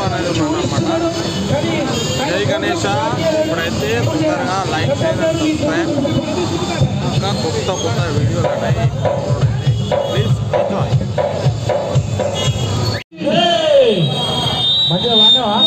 అనేది ఉన్నాను అనమాట. జై గణేష. ఇప్పుడైతే తొందరగా లైక్ చేయండి, సబ్స్క్రైబ్. ఇంకా కొత్త కొత్త వీడియోలు ఉన్నాయి, ప్లీజ్ ఎంజాయ్. మంచిగా వాడినావా?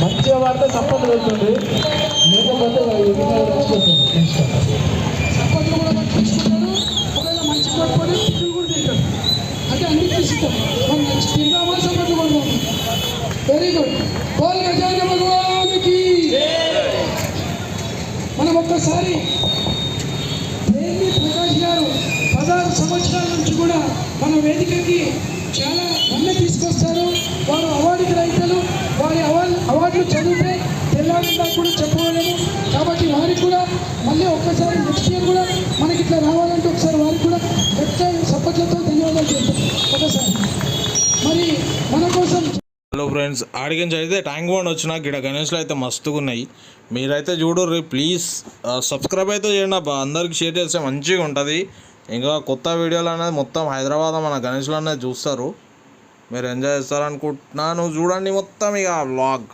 మంచిగా వాడితే చప్పట్లు వెళ్తుంది, లేకపోతే చప్పట్లు కూడా పట్టించుకుంటాడు. ఒకవేళ మంచి పట్టుకొని పిల్లలు కూడా తింటాడు. అంటే అన్ని తీసుకుంటాం. మనం మంచి తిందామా చప్పట్లు కొడదాం. Very good. బోల్ గజానన భగవానికి. మనం ఒక్కసారి ప్రకాష్ గారు 16 సంవత్సరాల నుంచి కూడా మన వేదికకి చాలా మంది తీసుకొస్తారు. వారు అవార్డు గ్రహీతలు. వారి అవార్డులు చదివితే తెల్లారిందా కూడా చెప్పగలము. కాబట్టి వారికి కూడా మళ్ళీ ఒక్కసారి నెక్స్ట్ ఇయర్ కూడా మనకి ఇట్లా రావాలంటే ఒకసారి వారికి కూడా పెద్ద సపోర్ట్లతో ధన్యవాదాలు చెప్తాం. ఒకసారి మరి మన కోసం. హలో ఫ్రెండ్స్, ఆడికించి అయితే ట్యాంక్ బండ్ వచ్చిన గిడ గణేష్లు అయితే మస్తుగా ఉన్నాయి. మీరైతే చూడరు, ప్లీజ్ సబ్స్క్రైబ్ అయితే చేయండి అబ్బా. అందరికి షేర్ చేస్తే మంచిగా ఉంటుంది. ఇంకా కొత్త వీడియోలు అనేది మొత్తం హైదరాబాద్ మన గణేష్లు అనేది చూస్తారు. మీరు ఎంజాయ్ చేస్తారనుకుంటున్నాను. చూడండి మొత్తం ఇక వ్లాగ్.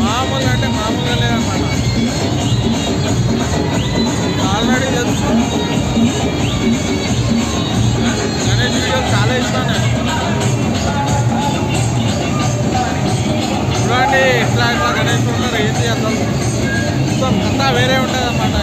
మామూలు అంటే మామూలుగా లేదన్నమాట. ఆల్రెడీ తెలుసు గణేష్ వీడియోలు చాలా ఇష్టం నేను. చూడండి ఇట్లా గణేష్ ఉన్నారు, ఏంటి అసలు మొత్తం అంతా వేరే ఉంటుంది అన్నమాట.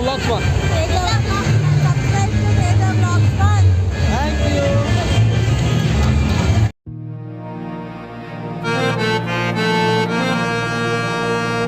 బ్లాక్స్ 1.